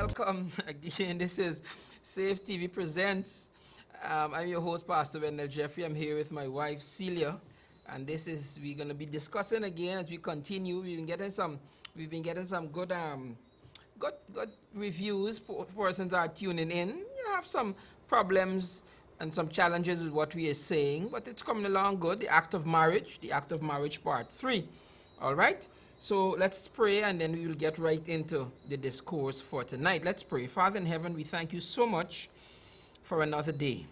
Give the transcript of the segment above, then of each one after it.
Welcome again. This is STV Presents. I'm your host, Pastor Wendells Jeffrey. I'm here with my wife, Celia, and we're going to be discussing again as we continue. We've been getting some good reviews. Persons are tuning in. You have some problems and some challenges with what we are saying, but it's coming along good. The Act of Marriage Part 3. All right? So let's pray, and then we will get right into the discourse for tonight. Let's pray. Father in heaven, we thank you so much for another day.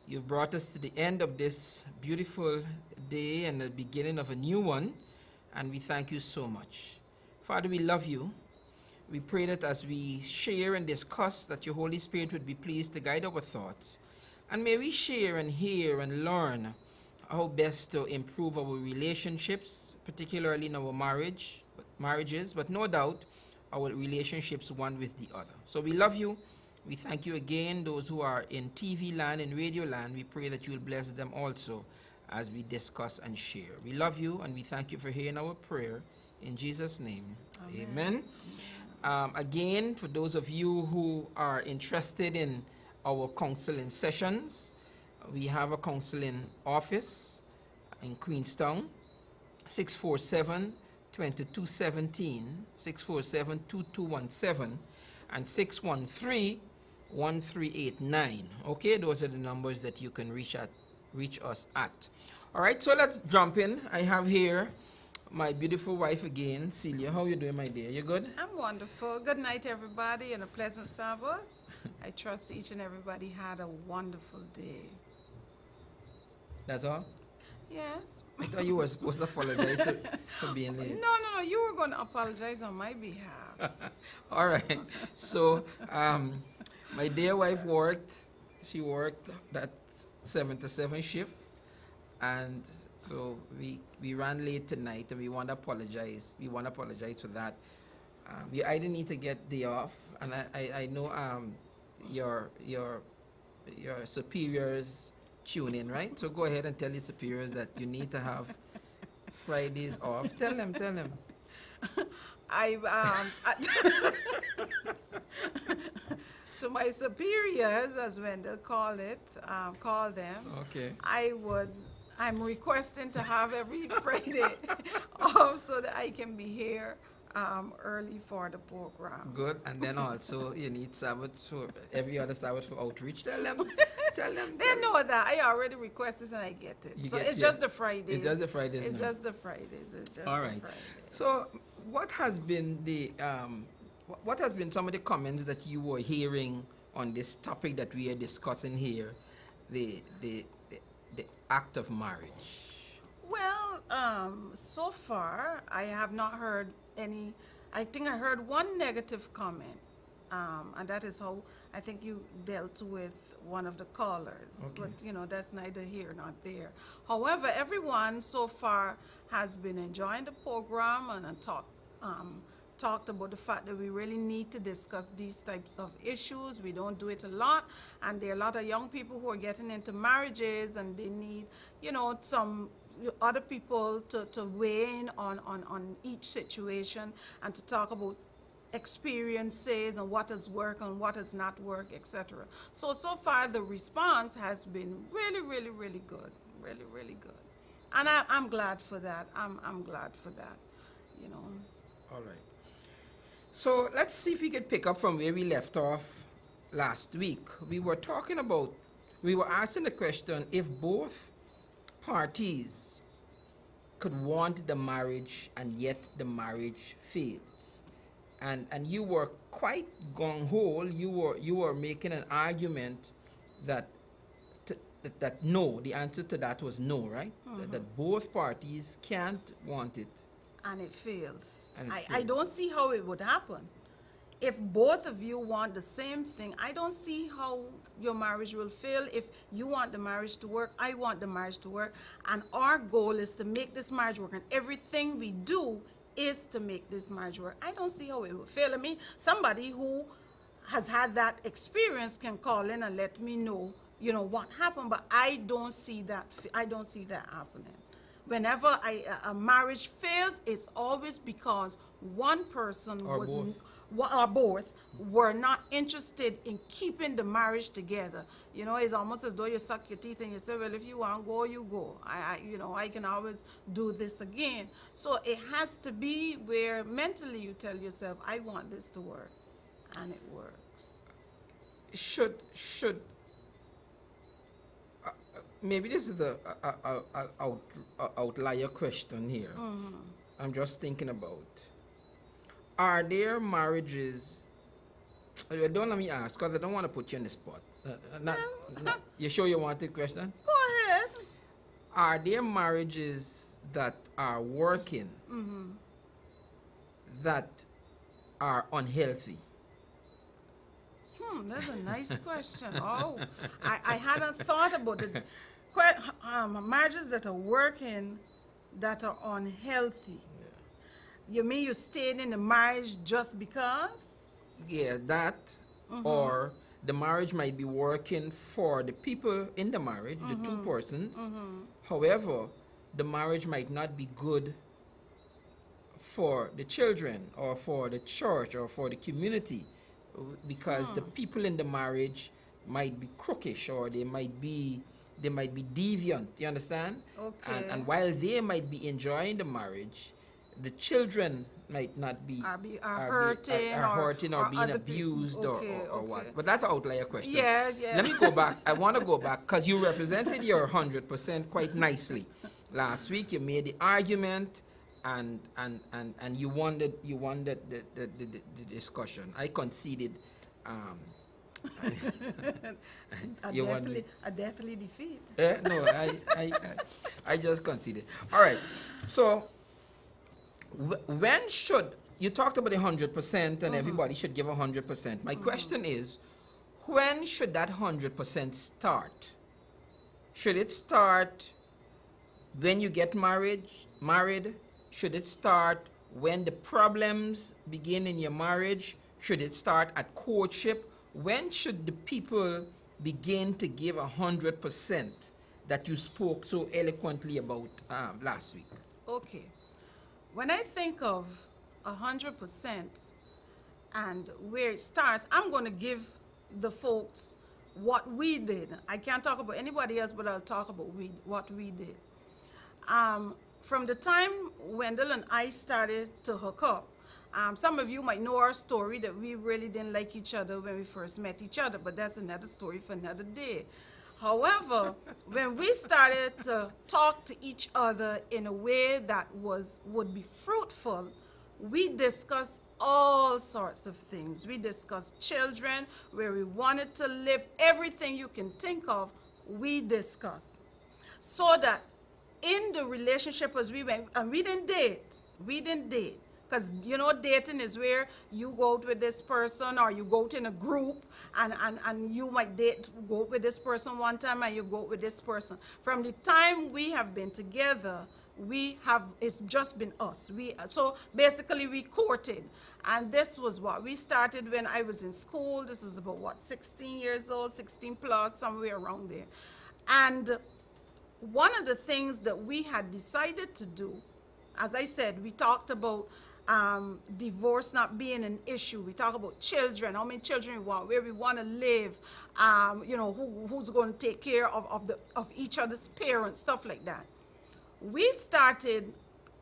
You've brought us to the end of this beautiful day and the beginning of a new one, and we thank you so much. Father, we love you. We pray that as we share and discuss, that your Holy Spirit would be pleased to guide our thoughts. And may we share and hear and learn how best to improve our relationships, particularly in our marriages, but no doubt our relationships one with the other. So we love you. We thank you again. Those who are in TV land and radio land, we pray that you will bless them also as we discuss and share. We love you, and we thank you for hearing our prayer. In Jesus' name, amen. Again, for those of you who are interested in our counseling sessions, we have a counseling office in Queenstown, 647-2217, 647-2217, and 613-1389. Okay, those are the numbers that you can reach us at. All right, so let's jump in. I have here my beautiful wife again, Celia. How are you doing, my dear? You good? I'm wonderful. Good night, everybody, and a pleasant Sabbath. I trust each and everybody had a wonderful day. That's all? Yes. I thought you were supposed to apologize for being late. No, you were going to apologize on my behalf. All right. So, my dear wife worked. She worked that 7 to 7 shift. And so we ran late tonight, and we want to apologize. We want to apologize for that. I didn't need to get day off, and I know your superiors tune in, right? So go ahead and tell your superiors that you need to have Fridays off. Tell them. To my superiors, as Wendells call them. Okay. I'm requesting to have every Friday off so that I can be here early for the program. Good. And then also you need Sabbath for every other Sabbath for outreach. Tell them. They know that. I already requested and I get it. It's just the Fridays. It's just the Fridays. It's just the Fridays. All right. So what has been some of the comments that you were hearing on this topic that we are discussing here, the act of marriage? Well, so far I have not heard any. I think I heard one negative comment, and that is how I think you dealt with one of the callers. Okay. But that's neither here nor there. However, everyone so far has been enjoying the program and talked about the fact that we really need to discuss these types of issues. We don't do it a lot, and there are a lot of young people who are getting into marriages, and they need some other people to weigh in on each situation and to talk about experiences and what has worked and what has not worked, etc. So far the response has been really good, really good, and I'm glad for that. I'm glad for that. All right. So let's see if we could pick up from where we left off last week. We were asking the question if both parties could want the marriage and yet the marriage fails. And you were quite gung-ho. You were making an argument that no, the answer to that was no, right? Mm-hmm. That both parties can't want it. And it fails. I don't see how it would happen. If both of you want the same thing, I don't see how your marriage will fail. If you want the marriage to work, I want the marriage to work. And our goal is to make this marriage work. And everything we do is to make this marriage work. I don't see how it will fail. I mean, somebody who has had that experience can call in and let me know, what happened. But I don't see that. I don't see that happening. Whenever a marriage fails, it's always because one person or both, were not interested in keeping the marriage together. You know, it's almost as though you suck your teeth and you say, well, if you want to go, you go. I can always do this again. So it has to be where mentally you tell yourself, I want this to work, and it works. Should maybe this is the outlier question here. I'm just thinking about, are there marriages, don't let me ask because I don't want to put you on the spot. You sure you want the question? Go ahead. Are there marriages that are working that are unhealthy? That's a nice question. Oh, I hadn't thought about it. Marriages that are working that are unhealthy. You mean you stayed in the marriage just because? Yeah, that. Or the marriage might be working for the people in the marriage, the two persons. However, the marriage might not be good for the children or for the church or for the community, because the people in the marriage might be crookish, or they might be deviant. You understand? Okay. And while they might be enjoying the marriage, the children might not be hurting or being abused or what. But that's an outlier question. Yeah. Let me go back. I want to go back because you represented your 100% quite nicely. Last week you made the argument and you won the discussion. I conceded. A deathly defeat. No, I just conceded. All right. So when should, you talked about 100% and everybody should give 100%. My question is, when should that 100% start? Should it start when you get married? Should it start when the problems begin in your marriage? Should it start at courtship? When should the people begin to give 100% that you spoke so eloquently about last week? Okay. When I think of 100% and where it starts, I'm going to give the folks what we did. I can't talk about anybody else, but I'll talk about what we did. From the time Wendell and I started to hook up, some of you might know our story that we really didn't like each other when we first met each other, but that's another story for another day. However, when we started to talk to each other in a way that would be fruitful, we discussed all sorts of things. We discussed children, where we wanted to live, everything you can think of, we discussed. So that in the relationship as we went, and we didn't date. Because, you know, dating is where you go out with this person, or you go out in a group, and you might go out with this person one time, and you go out with this person. From the time we have been together, it's just been us. So basically we courted. And this was what we started when I was in school. This was about, 16 years old, 16 plus, somewhere around there. And one of the things that we had decided to do, as I said, we talked about divorce not being an issue. We talk about children, how many children we want, where we want to live, you know, who's going to take care of each other's parents, stuff like that. We started,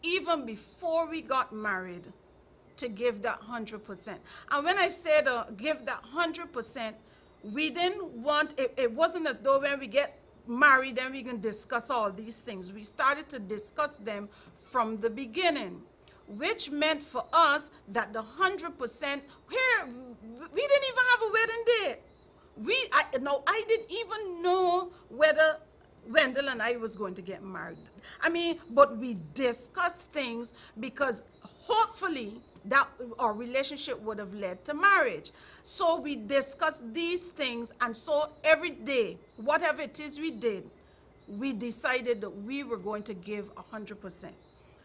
even before we got married, to give that 100%. And when I said give that 100%, we didn't want, it wasn't as though when we get married then we can discuss all these things. We started to discuss them from the beginning, which meant for us that the 100%, here, we didn't even have a wedding date. I didn't even know whether Wendell and I was going to get married. I mean, but we discussed things because hopefully that our relationship would have led to marriage. So we discussed these things, and so every day, whatever it is we did, we decided that we were going to give 100%.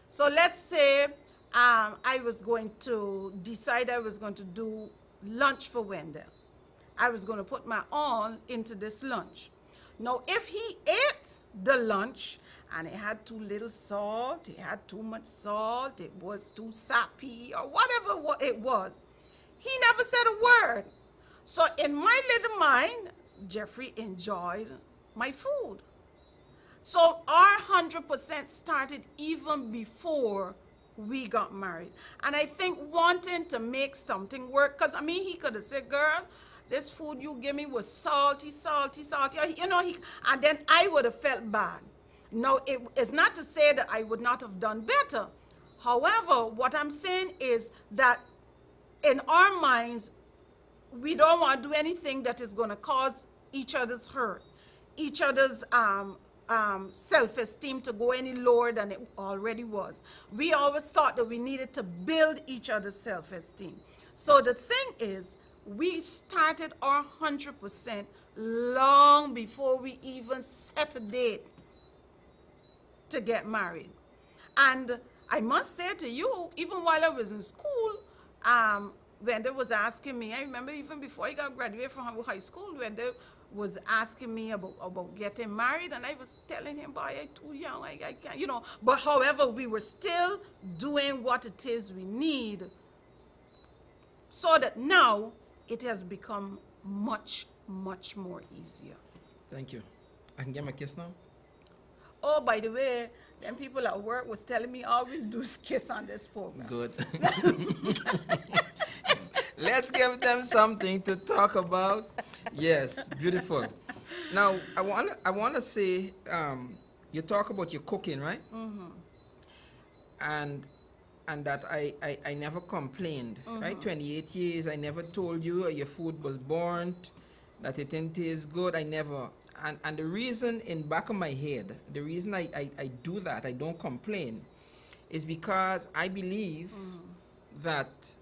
So let's say I was going to decide I was going to do lunch for Wendell. I was going to put my all into this lunch. Now, if he ate the lunch and it had too little salt, it had too much salt, it was too sappy, or whatever it was, He never said a word. So in my little mind, Jeffrey enjoyed my food. So our 100% started even before we got married. And I think wanting to make something work, because I mean, he could have said, girl, this food you give me was salty, salty, salty. You know, and then I would have felt bad. No, it's not to say that I would not have done better. However, what I'm saying is that in our minds, we don't want to do anything that is going to cause each other's hurt, each other's self-esteem to go any lower than it already was. We always thought that we needed to build each other's self-esteem. So the thing is, we started our 100% long before we even set a date to get married. And I must say to you, even while I was in school, Wendell was asking me, I remember even before I got graduated from high school, Wendell was asking me about getting married, and I was telling him, boy, I'm too young, I can't, you know. But however, we were still doing what it is we need, so that now it has become much, much more easier. Thank you. I can get my kiss now? Oh, by the way, them people at work was telling me always do kiss on this program. Good. Let's give them something to talk about. Yes, beautiful. Now, I wanna say, you talk about your cooking, right? Mm-hmm. And that I never complained, mm-hmm. right? 28 years, I never told you your food was burnt, that it didn't taste good. I never. And the reason in back of my head, the reason I do that, I don't complain, is because I believe that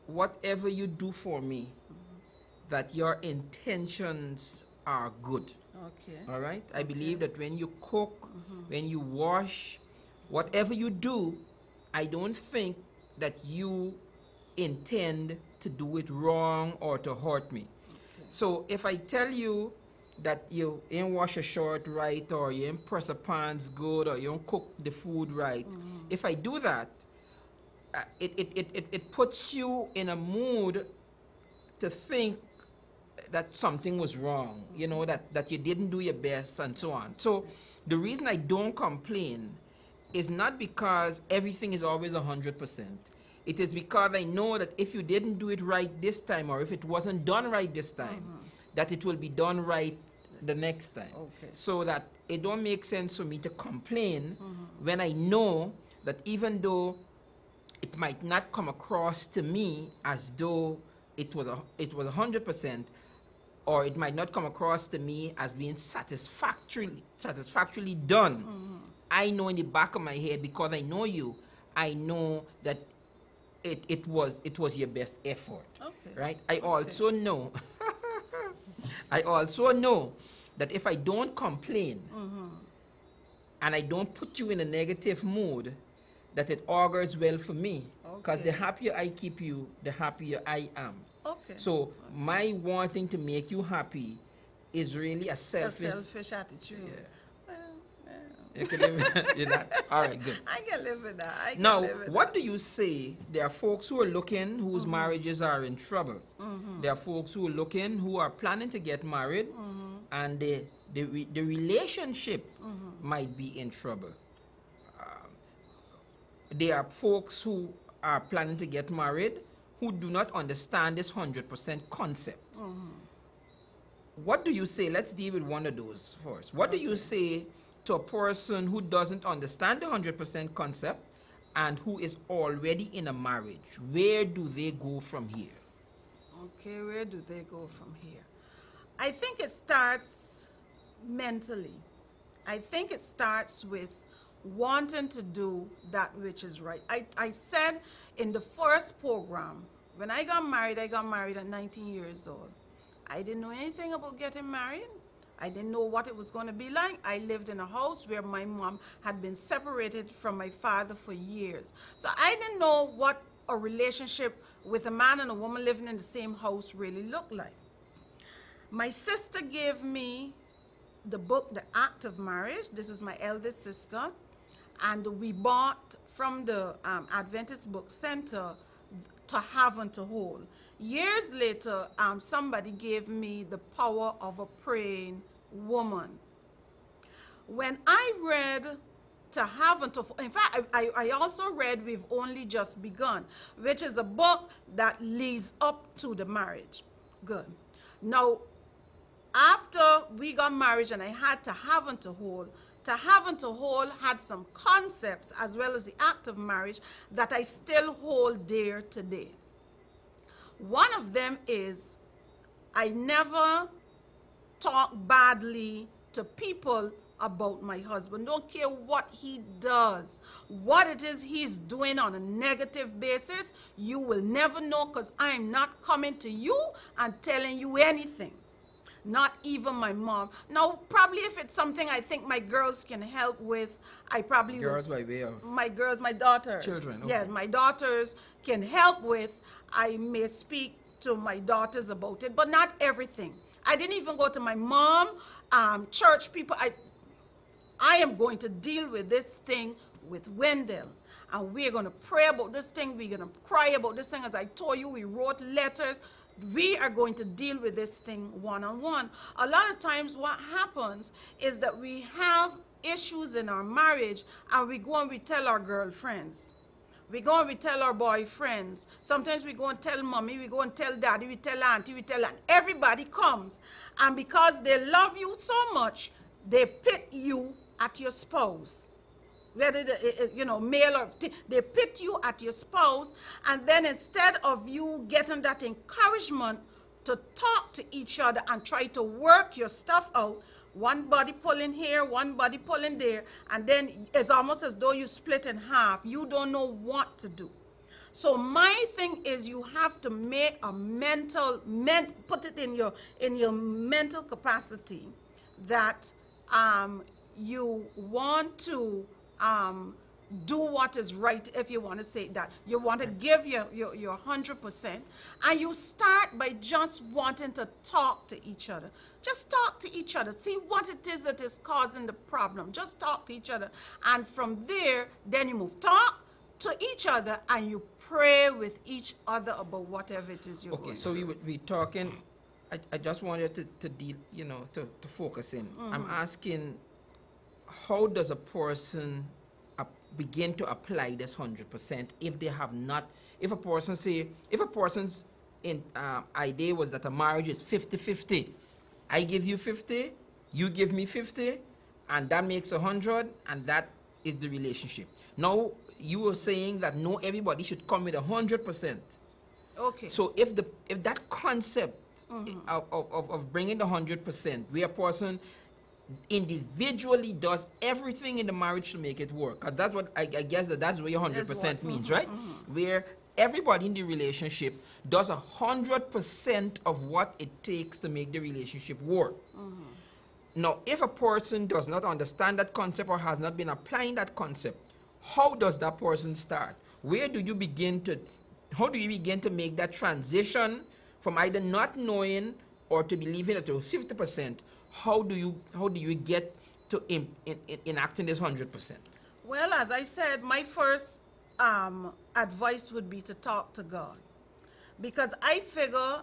whatever you do for me, that your intentions are good. Okay. All right? I believe that when you cook, when you wash, whatever you do, I don't think that you intend to do it wrong or to hurt me. Okay. So if I tell you that you ain't wash your shirt right, or you ain't press a pans good, or you don't cook the food right, if I do that, it puts you in a mood to think that something was wrong, you know, that you didn't do your best and so on. So the reason I don't complain is not because everything is always 100%. It is because I know that if you didn't do it right this time, or if it wasn't done right this time, that it will be done right the next time. Okay. So that it don't make sense for me to complain when I know that even though it might not come across to me as though it was 100%, or it might not come across to me as being satisfactorily done. I know in the back of my head, because I know you, I know that it was your best effort. Okay. Right? I also know I also know that if I don't complain and I don't put you in a negative mood, that it augurs well for me. Because the happier I keep you, the happier I am. Okay. So my wanting to make you happy is really a selfish attitude. Yeah. Well. You can live with that. All right, good. I can live with that. Now, what do you say? There are folks who are looking whose marriages are in trouble. There are folks who are looking who are planning to get married, and the relationship might be in trouble. There are folks who are planning to get married who do not understand this 100% concept. What do you say? Let's deal with one of those first. What do you say to a person who doesn't understand the 100% concept and who is already in a marriage? Where do they go from here? Okay, where do they go from here? I think it starts mentally. I think it starts with wanting to do that which is right. I said in the first program, when I got married at 19 years old. I didn't know anything about getting married. I didn't know what it was going to be like. I lived in a house where my mom had been separated from my father for years. So I didn't know what a relationship with a man and a woman living in the same house really looked like. My sister gave me the book, The Act of Marriage. This is my eldest sister. And we bought from the Adventist Book Center to have and to hold. Years later, somebody gave me The Power of a Praying Woman. When I read To Have and to, in fact, I also read We've Only Just Begun, which is a book that leads up to the marriage. Good. Now, after we got married and I had To Have and to Hold had some concepts as well as the act of marriage that I still hold dear today. One of them is I never talk badly to people about my husband. Don't care what he does, what it is he's doing on a negative basis. You will never know, because I'm not coming to you and telling you anything. Not even my mom. Now, probably if it's something I think my girls can help with, I probably Girls by way of? My girls, my daughters. Children, okay. Yes, my daughters can help with. I may speak to my daughters about it, but not everything. I didn't even go to my mom, church people. I am going to deal with this thing with Wendell. And we're going to pray about this thing. We're going to cry about this thing. As I told you, we wrote letters. We are going to deal with this thing one-on-one. A lot of times what happens is that we have issues in our marriage and we go and we tell our girlfriends. We go and we tell our boyfriends. Sometimes we go and tell mommy, we go and tell daddy, we tell auntie, we tell aunt. Everybody comes. And because they love you so much, they pit you at your spouse. Whether, male or they pit you at your spouse, and then instead of you getting that encouragement to talk to each other and try to work your stuff out, one body pulling here, one body pulling there, and then it's almost as though you split in half. You don't know what to do. So my thing is, you have to make a put it in your mental capacity that you want to do what is right, if you want to say that. You want to give your 100%, and you start by just wanting to talk to each other. Just talk to each other. See what it is that is causing the problem. Just talk to each other. And from there, then you move. Talk to each other, and you pray with each other about whatever it is you're going so through. we would be talking. I just wanted to deal, to focus in. I'm asking, how does a person begin to apply this 100% if they have not, if a person's idea was that a marriage is 50-50, I give you 50, you give me 50, and that makes 100, and that is the relationship. Now, you were saying that no, everybody should come with 100%. Okay. So if that concept of bringing the 100%, where a person individually does everything in the marriage to make it work, 'cause that's what I guess that's what your 100% means, right? Where everybody in the relationship does 100% of what it takes to make the relationship work. Now, if a person does not understand that concept or has not been applying that concept, how does that person start? How do you begin to make that transition from either not knowing or to believing that it was 50%? How do you get to enacting this 100%? Well, as I said, my first advice would be to talk to God, because I figure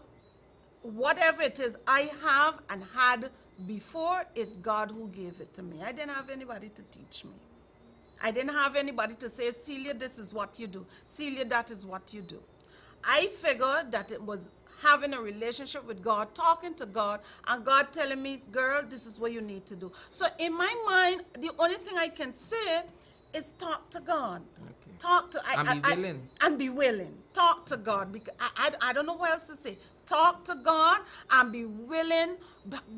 whatever it is I have and had before, it's God who gave it to me. I didn't have anybody to teach me. I didn't have anybody to say, Celia, this is what you do. Celia, that is what you do. I figured that it was having a relationship with God, talking to God, and God telling me, girl, this is what you need to do. So in my mind, the only thing I can say is talk to God. Okay. Talk to and be willing. And be willing. Talk to God. Because I don't know what else to say. Talk to God and be willing.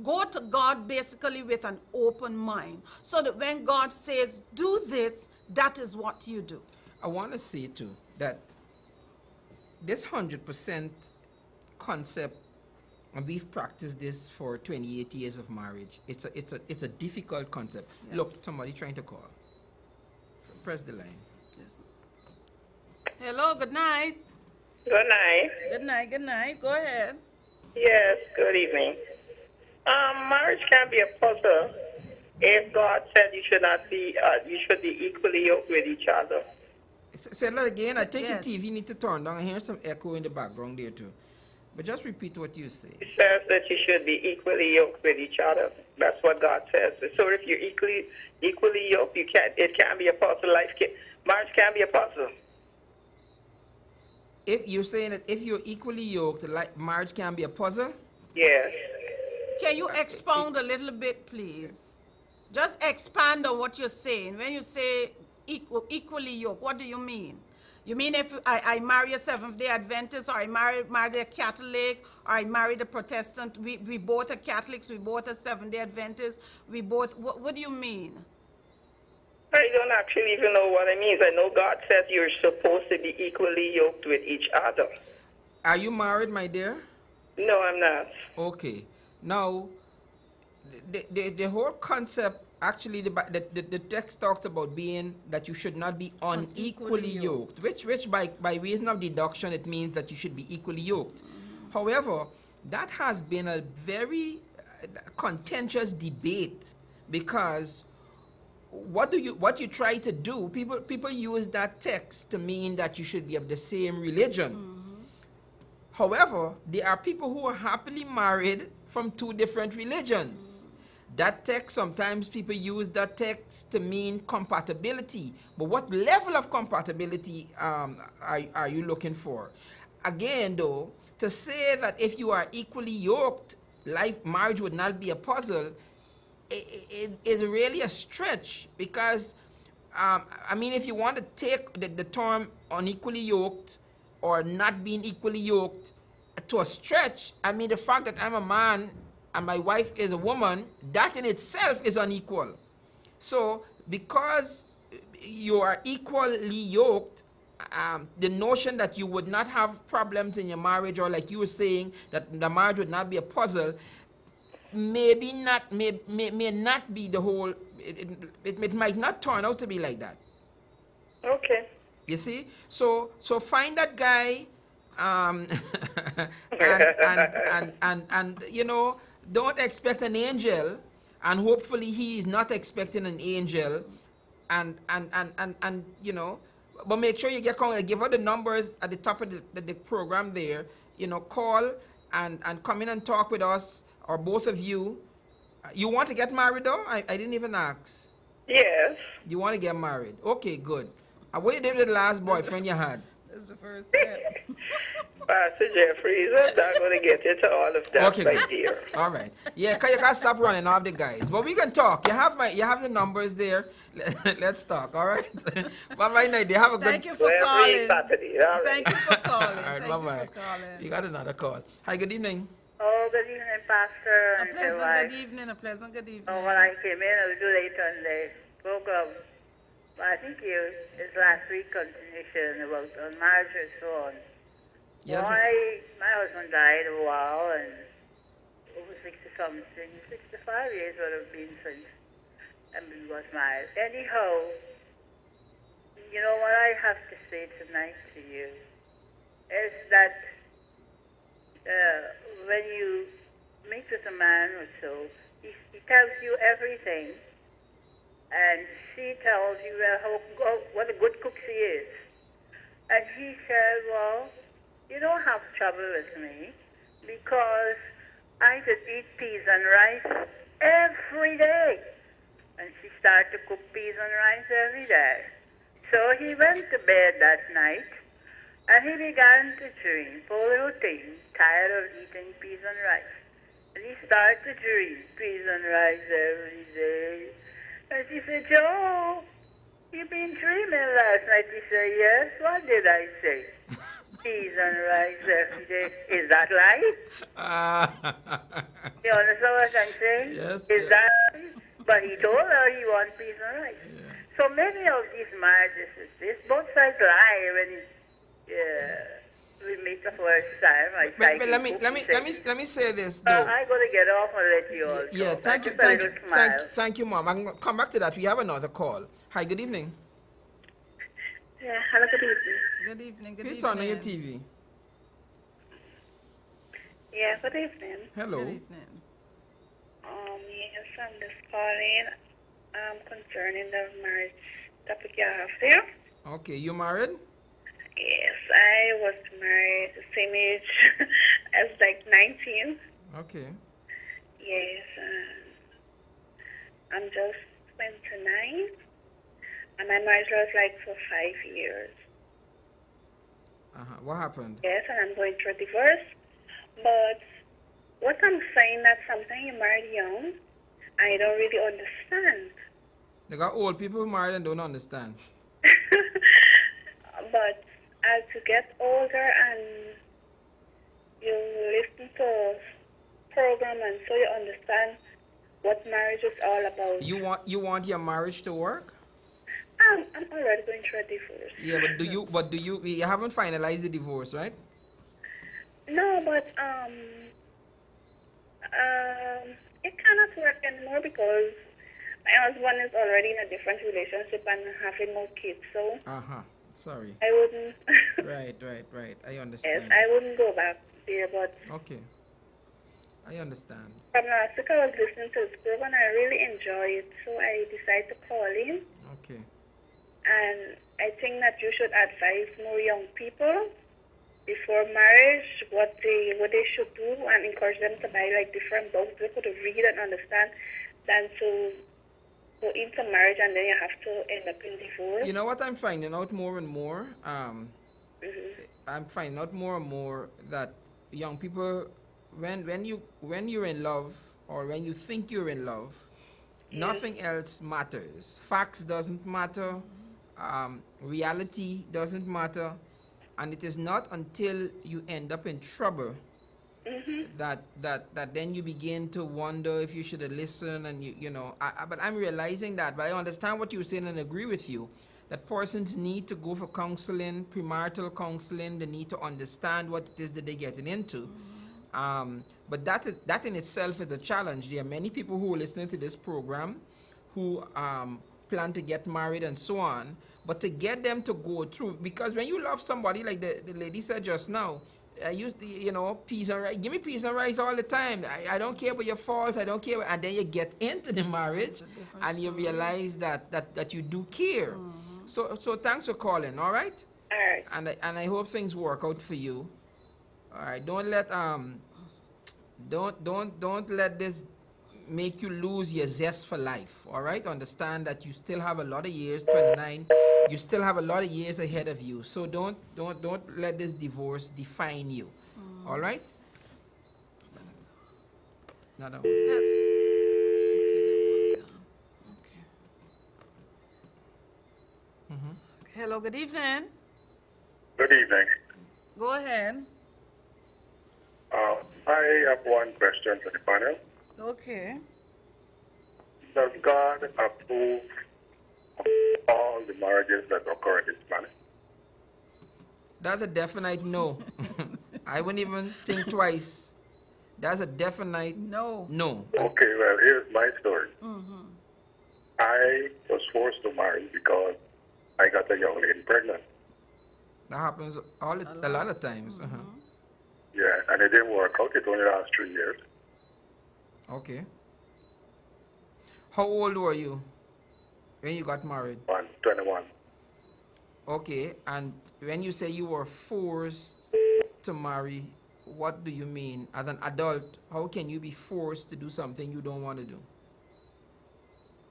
Go to God basically with an open mind, so that when God says, do this, that is what you do. I want to say too that this 100% concept, and we've practiced this for 28 years of marriage. It's a difficult concept. Yeah. Look, somebody trying to call. Press the line. Yes. Hello, good night. Good night. Good night, good night. Go ahead. Yes, good evening. Marriage can be a puzzle if God said you should not be, you should be equally yoked with each other. Say that again. I think Yes. your TV need to turn down. I hear some echo in the background there too. But just repeat what you say. It says that you should be equally yoked with each other. That's what God says. So if you're equally yoked, it can't be a puzzle. Marriage can't be a puzzle. If you're saying that if you're equally yoked, like marriage can be a puzzle. Yes. Can you expound a little bit, please? Just expand on what you're saying. When you say equally yoked, what do you mean? You mean if I marry a Seventh-day Adventist, or I marry a Catholic, or I marry a Protestant, we both are Catholics, we both are Seventh-day Adventists, we both, what do you mean? I don't actually even know what it means. I know God says you're supposed to be equally yoked with each other. Are you married, my dear? No, I'm not. Okay. Now, the whole concept, actually, the text talks about being that you should not be unequally yoked, which by reason of deduction, it means that you should be equally yoked. However, that has been a very contentious debate, because what you try to do, people use that text to mean that you should be of the same religion. However, there are people who are happily married from two different religions. That text, sometimes people use that text to mean compatibility. But what level of compatibility are you looking for? Again, though, to say that if you are equally yoked, marriage would not be a puzzle, is really a stretch, because, I mean, if you want to take the term unequally yoked or not being equally yoked to a stretch, I mean, the fact that I'm a man and my wife is a woman, that in itself is unequal. So because you are equally yoked, the notion that you would not have problems in your marriage, or like you were saying, that the marriage would not be a puzzle, may not be the whole, it might not turn out to be like that. Okay. You see? So find that guy, and you know, don't expect an angel, and hopefully he is not expecting an angel, and you know, but make sure you give her the numbers at the top of the program there, you know, call and come in and talk with us, or both of you. You want to get married though? I didn't even ask. Yes. You want to get married? Okay, good. What you did with the last boyfriend you had? That's the first step. Pastor Jeffries, I'm not going to get into all of that Okay, right good. here. All right. Yeah, cause you gotta stop running off the guys. But we can talk. You have the numbers there. Let's talk. All right. Bye bye, night. They have a good. Thank you for Well, calling. Saturday. All right. Thank you for calling. All right. Thank Bye you bye. for calling. You got another call. Hi. Good evening. Oh, good evening, Pastor. A and pleasant your wife. good evening, a pleasant good evening. Oh, when I came in, I was too late on the program. But I think it's last week continuation about marriage and so on. Yes. Well, my husband died a while, and over 60-something, 65 years would have been since we was married. Anyhow, you know what I have to say tonight to you is that when you meet with a man or so, he tells you everything, and she tells you what a good cook she is. And he said, well, you don't have trouble with me because I could eat peas and rice every day. And she started to cook peas and rice every day. So he went to bed that night, and he began to dream, poor little thing, tired of eating peas and rice. And he started to dream peas and rice every day. And she said, Joe, you've been dreaming last night. He said, yes, what did I say? Peas and rice every day. Is that right? You understand what I'm saying? Yes. Is that right? But he told her he wants peas and rice. Yeah. So many of these marriages is this. Both sides lie when we meet the first time. But let me say this though. I'm going to get off and let you all Yeah, talk. thank you, Mom. I'm gonna come back to that. We have another call. Hi, good evening. Yeah, hello, good evening. Good evening, good Please evening. turn on your TV. Yeah, good evening. Hello. Good evening. Yes, I'm just calling concerning the marriage topic you have there. Okay, you married? Yes, I was married the same age as like 19. Okay. Yes, I'm just 29. And my marriage was like for 5 years. What happened? Yes, and I'm going through a divorce. But what I'm saying that sometimes you married young, I don't really understand. They got old people who married and don't understand. But as you get older and you listen to program and so you understand what marriage is all about. You want your marriage to work? I'm already going through a divorce. Yeah, but do you haven't finalized the divorce, right? No, but it cannot work anymore because my husband is already in a different relationship and having no kids, so sorry. I wouldn't. Right. I understand. Yes, I wouldn't go back there, but Okay. I understand. from last week I was listening to this program and I really enjoy it, so I decided to call in. Okay. And I think that you should advise more young people before marriage what they should do and encourage them to buy like different books they could read and understand than to go into marriage and then you have to end up in divorce. You know what I'm finding out more and more? I'm finding out more and more that young people, when you're in love or when you think you're in love, nothing else matters. Facts doesn't matter. Reality doesn't matter. And it is not until you end up in trouble that then you begin to wonder if you should have listened. And you know, but I'm realizing that. But I understand what you're saying and agree with you. That persons need to go for counseling, premarital counseling. They need to understand what it is that they're getting into. But that in itself is a challenge. There are many people who are listening to this program who plan to get married and so on. But to get them to go through, because when you love somebody, like the lady said just now, I used to, you know, peas and rice. Give me peas and rice all the time. I don't care about your fault. I don't care. And then you get into the marriage and you realize that you do care. So thanks for calling. All right. All right. And I hope things work out for you. All right. Don't let this make you lose your zest for life. All right. Understand that you still have a lot of years. 29. You still have a lot of years ahead of you. So don't let this divorce define you. All right. Another one. Hello, good evening. Good evening. Go ahead. I have one question to the panel. Okay. Does God approve of all the marriages that occur in this planet? That's a definite no. I wouldn't even think twice. That's a definite no. Okay, well, here's my story. I was forced to marry because I got a young lady pregnant. That happens a lot of times. Yeah, and it didn't work out. It only lasted 3 years. Okay. How old were you when you got married? 21. Okay, and when you say you were forced to marry, what do you mean? As an adult, how can you be forced to do something you don't want to do?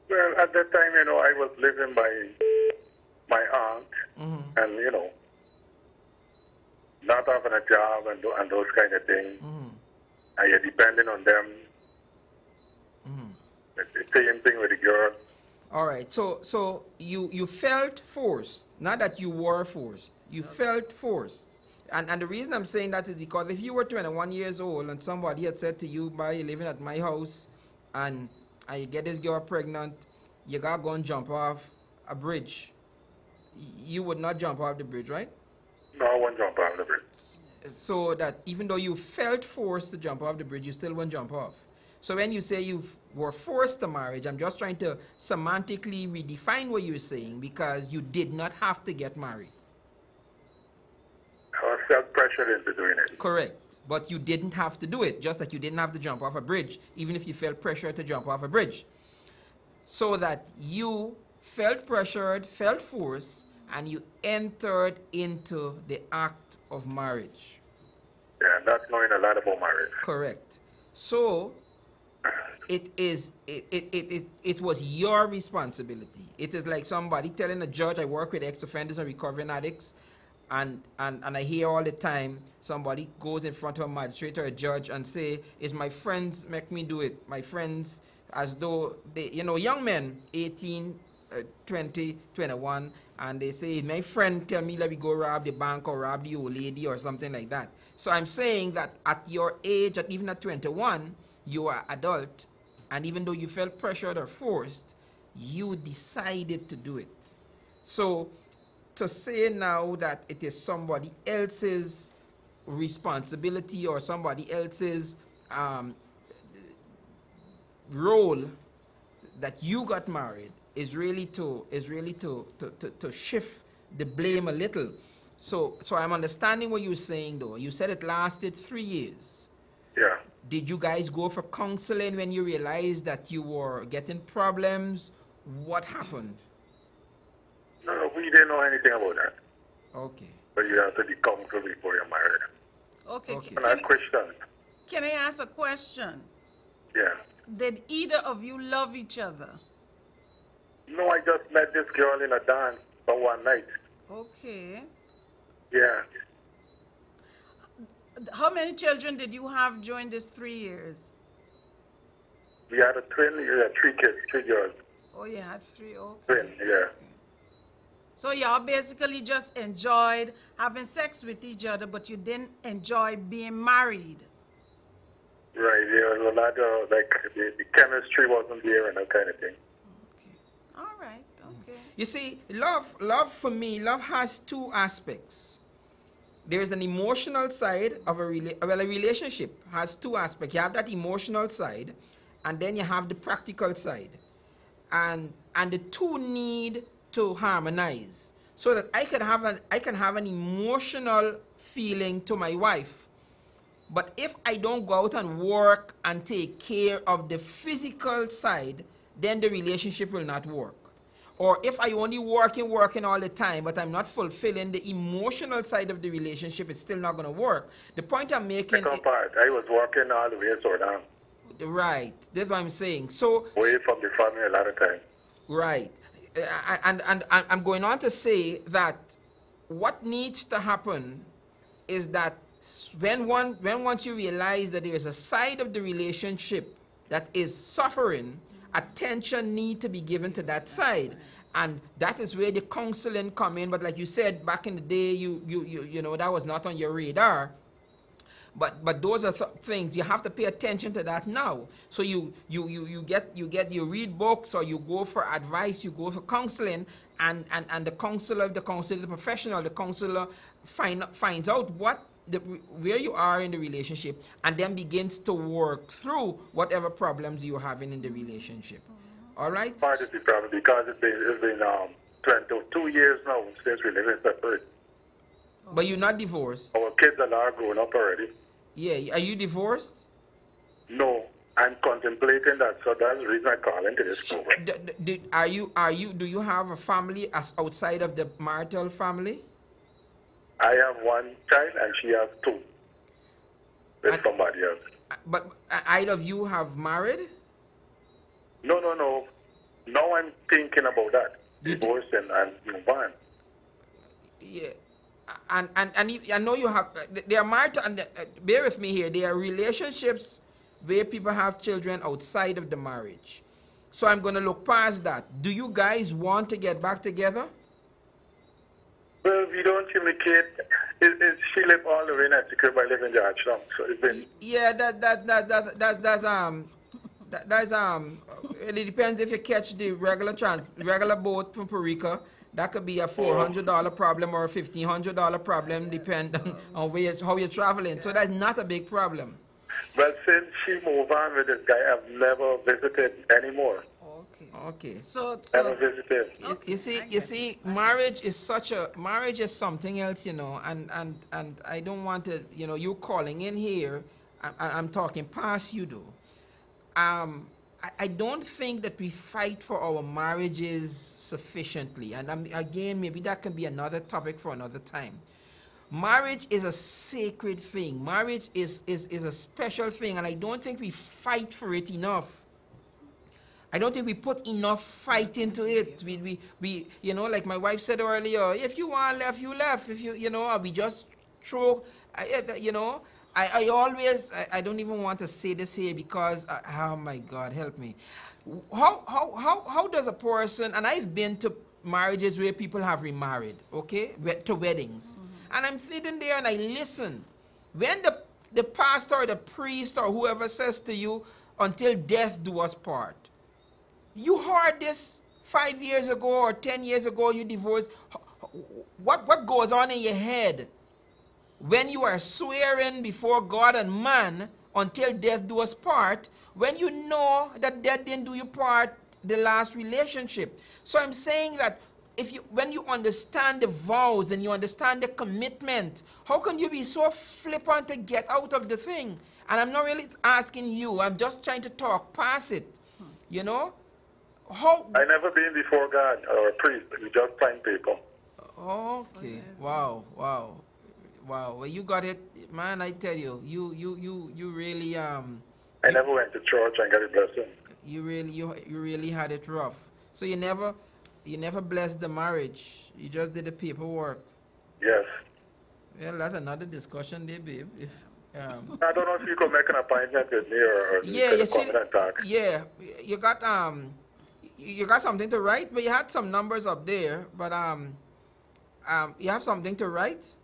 Well, at that time, you know, I was living by my aunt, and, you know, not having a job and those kind of things. And you're depending on them. The same thing with the girl. All right, so you felt forced, not that you were forced. You felt forced. And the reason I'm saying that is because if you were 21 years old and somebody had said to you, "Boy, you're living at my house and you get this girl pregnant, you got to go and jump off a bridge," you would not jump off the bridge, right? No, I won't jump off the bridge. So that even though you felt forced to jump off the bridge, you still won't jump off. So when you say you were forced to marriage, I'm just trying to semantically redefine what you're saying, because you did not have to get married. I was self-pressured into doing it. Correct. But you didn't have to do it, just that you didn't have to jump off a bridge, even if you felt pressure to jump off a bridge. So that you felt pressured, felt forced, and you entered into the act of marriage. Yeah, that's knowing a lot about marriage. Correct. So it was your responsibility. It is like somebody telling a judge, I work with ex-offenders and recovering addicts, and I hear all the time somebody goes in front of a magistrate or a judge and say, it's my friends make me do it. My friends, as though they, young men, 18, 20, 21, and they say, my friend tell me let me go rob the bank or rob the old lady or something like that. So I'm saying that at your age, even at 21, you are adult, and even though you felt pressured or forced, you decided to do it. So to say now that it is somebody else's responsibility or somebody else's role that you got married is really to shift the blame a little. So I'm understanding what you're saying though. You said it lasted 3 years. Yeah. Did you guys go for counseling when you realized that you were getting problems? What happened? No, we didn't know anything about that. Okay. But you have to be comfortable before you're married. Okay. Okay. And I question. Can I ask a question? Yeah. Did either of you love each other? No, I just met this girl in a dance for one night. Okay. Yeah. How many children did you have during these 3 years? We had a twin, 3 kids, 3 girls. Oh, you had 3, okay. Twin, yeah. So y'all basically just enjoyed having sex with each other, but you didn't enjoy being married. Right, there was a lot of, the chemistry wasn't there and that kind of thing. Okay. All right, okay. You see, love for me, love has two aspects. There is an emotional side of a relationship has two aspects. You have that emotional side, and then you have the practical side. And the two need to harmonize so that I can have an emotional feeling to my wife. But if I don't go out and work and take care of the physical side, then the relationship will not work. Or if I only working all the time, but I'm not fulfilling the emotional side of the relationship, it's still not going to work. The point I'm making... Second part, I was working all the way so down. Right, that's what I'm saying. So away from the family a lot of times. Right. And I'm going on to say that what needs to happen is that when once you realize that there is a side of the relationship that is suffering, attention need to be given to that side, and that is where the counseling come in. But like you said, back in the day, you know that was not on your radar. But those are things you have to pay attention to that now. So you read books, or you go for advice, you go for counseling, and the counselor, the professional, the counselor finds out where you are in the relationship, and then begins to work through whatever problems you're having in the relationship. All right? Part of the problem, because it's been 22 years now since we live in separate. But you're not divorced? Our kids are all grown up already. Yeah. Are you divorced? No, I'm contemplating that, so that's the reason I call into this program. Do you have a family as outside of the marital family? I have one child and she has 2 with somebody else. But either of you have married? No. Now I'm thinking about that. Divorce and move on. Yeah. And I know you have, they are married, and bear with me here, there are relationships where people have children outside of the marriage. So I'm going to look past that. Do you guys want to get back together? Well, we don't communicate. She live all the way in Africa, but I live in Georgetown. So it's been... Yeah, it depends if you catch the regular boat from Puerto Rico. That could be a $400 problem or a $1,500 problem, depending on how you're traveling. So that's not a big problem. Well, since she moved on with this guy, I've never visited anymore. Okay. So never visited. You see, marriage is something else, and I don't want to, you calling in here. I'm talking past you, though. I don't think that we fight for our marriages sufficiently. And again, maybe that can be another topic for another time. Marriage is a sacred thing. Marriage is a special thing, and I don't think we fight for it enough. I don't think we put enough fight into it. We you know, like my wife said earlier, if you want left, you left. If you know, we just throw, you know, I always, I don't even want to say this here because, oh my God, help me. How does a person, and I've been to marriages where people have remarried, okay, to weddings. And I'm sitting there and I listen. When the pastor or the priest or whoever says to you, until death do us part. You heard this 5 years ago or 10 years ago, you divorced. What goes on in your head when you are swearing before God and man until death do us part, when you know that death didn't do you part the last relationship? So I'm saying that when you understand the vows and you understand the commitment, how can you be so flippant to get out of the thing? And I'm not really asking you, I'm just trying to talk past it, you know? I never been before God or a priest. We just find people. Okay. Wow. Well, you got it, man. I tell you, you really I never went to church and got a blessing. You really had it rough. So you never blessed the marriage. You just did the paperwork. Yes. Well, that's another discussion there, babe. I don't know if you could make an appointment with me or yeah, you see, come and talk. yeah, you got something to write, but you had some numbers up there, but you have something to write?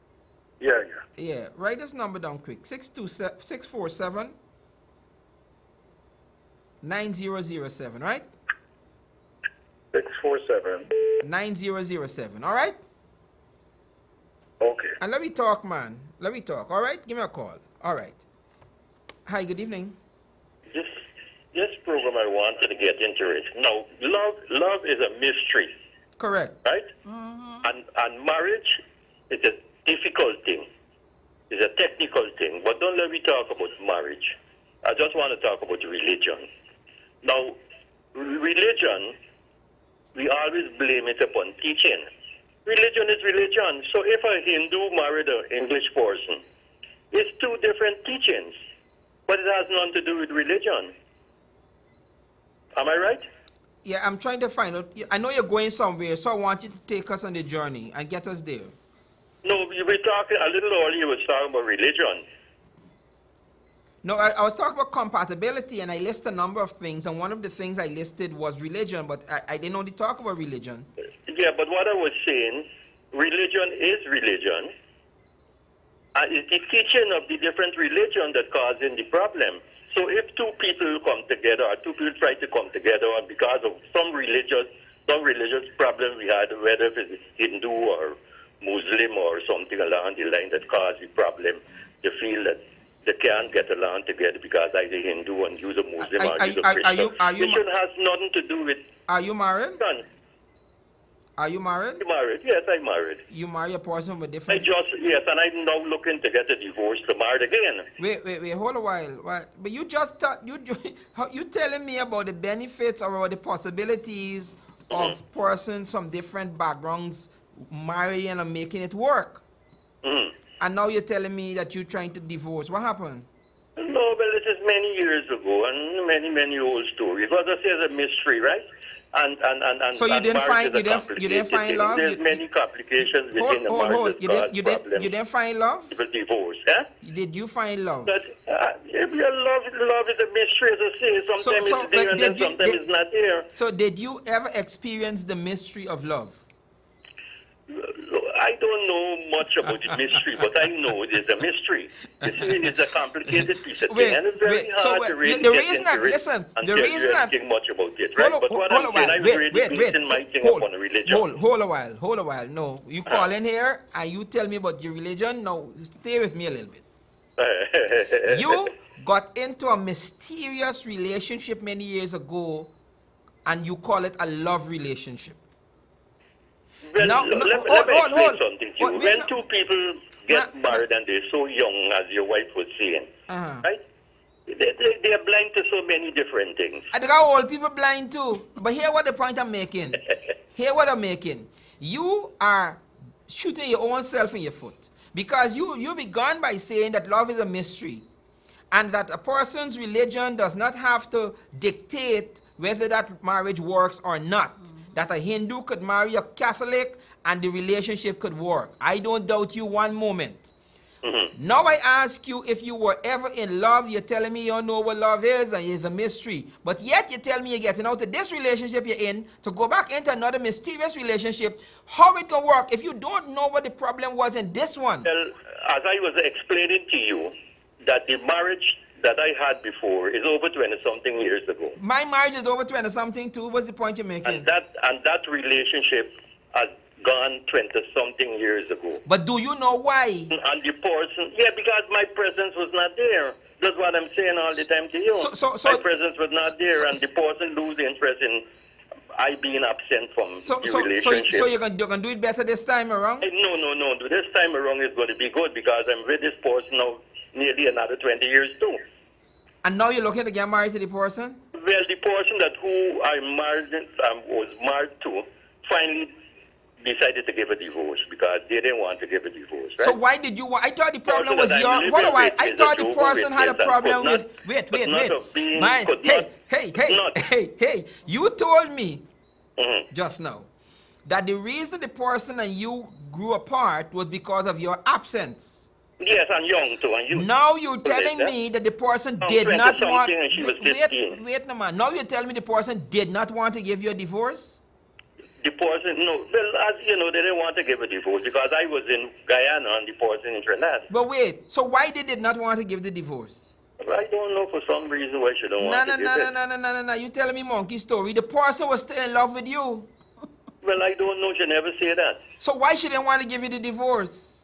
Yeah. Yeah, write this number down quick. 647 9007, right? 647 9007, all right? Okay. And let me talk, man. Let me talk, all right? Give me a call. All right. Hi, good evening. This program, I wanted to get into it. Now, love is a mystery. Correct. Right? And marriage is a difficult thing. It's a technical thing. But don't let me talk about marriage. I just want to talk about religion. Now, religion, we always blame it upon teaching. Religion is religion. So if a Hindu married an English person, it's two different teachings. But it has nothing to do with religion. Am I right? Yeah, I'm trying to find out. I know you're going somewhere, so I want you to take us on the journey and get us there. No, we were talking a little earlier, you were talking about religion. No, I was talking about compatibility, and I listed a number of things, and one of the things I listed was religion, but I didn't only talk about religion. Yeah, but what I was saying, religion is religion. And it's the teaching of the different religion that causing the problem. So if two people come together, or two people try to come together, and because of some religious problem we had, whether it's Hindu or Muslim or something along the line that caused the problem, they feel that they can't get along together because I'm a Hindu and you're a Muslim or you're a Christian. Religion has nothing to do with... Are you married? Are you married? You married? Yes, I'm married. You marry a person with different... Yes, and I'm now looking to get a divorce to marry again. Wait, hold a while. But you just you telling me about the benefits or about the possibilities of persons from different backgrounds marrying and making it work. And now you're telling me that you're trying to divorce. What happened? No, well, it is many years ago and many old story. It was a mystery, right? And so you didn't find love. There's many complications within the marriage. You didn't find love. People divorce, eh? Did you find love? But love is a mystery, as I say. Sometimes it's there and then sometimes it's not there. So did you ever experience the mystery of love? I don't know much about the mystery, but I know it is a mystery. It's a complicated piece of thing, and it's very hard to really get into it much about it, right? But what I'm saying, I was really basing my thing upon a religion. Hold a while. No, you call in here and you tell me about your religion. No, stay with me a little bit. You got into a mysterious relationship many Well, and you call it a love relationship. let me explain something to you. When two people get married and they're so young, as your wife was saying, right? They are blind to so many different things. I think all people blind too. But here what the point I'm making. Here what I'm making. You are shooting your own self in your foot. Because you began by saying that love is a mystery. And that a person's religion does not have to dictate whether that marriage works or not. That a Hindu could marry a Catholic and the relationship could work. I don't doubt you one moment. Now I ask you, if you were ever in love, you're telling me you don't know what love is and it's a mystery. But yet you tell me you're getting out of this relationship you're in to go back into another mysterious relationship. How it can work if you don't know what the problem was in this one? Well, as I was explaining to you, that the marriage that I had before is over 20-something years ago. My marriage is over 20-something too. What's the point you're making? And that relationship has gone 20-something years ago. But do you know why? And the person, yeah, because my presence was not there. That's what I'm saying all the time to you. My presence was not there, and the person lose interest in I being absent from the relationship. So you're gonna do it better this time around? No. This time around is going to be good because I'm with this person now nearly another 20 years too. And now you're looking to get married to the person? Well, the person that who I was married to finally decided to give a divorce because they didn't want to give a divorce, right? So why did you want? I thought the problem was your. Hold on, I thought the person had a problem with. Wait. Man, hey. You told me just now that the reason the person and you grew apart was because of your absence. Yes, I'm young too, and you. Now you're telling me that the person did not want. And she was 15. Wait, no man. Now you're telling me the person did not want to give you a divorce? The person, no. Well, as you know, they didn't want to give a divorce because I was in Guyana and the person in Trinidad. But wait, so why did they not want to give the divorce? I don't know, for some reason why she don't want to give it. No. You telling me monkey story. The person was still in love with you. Well, I don't know. She never say that. So why she didn't want to give you the divorce?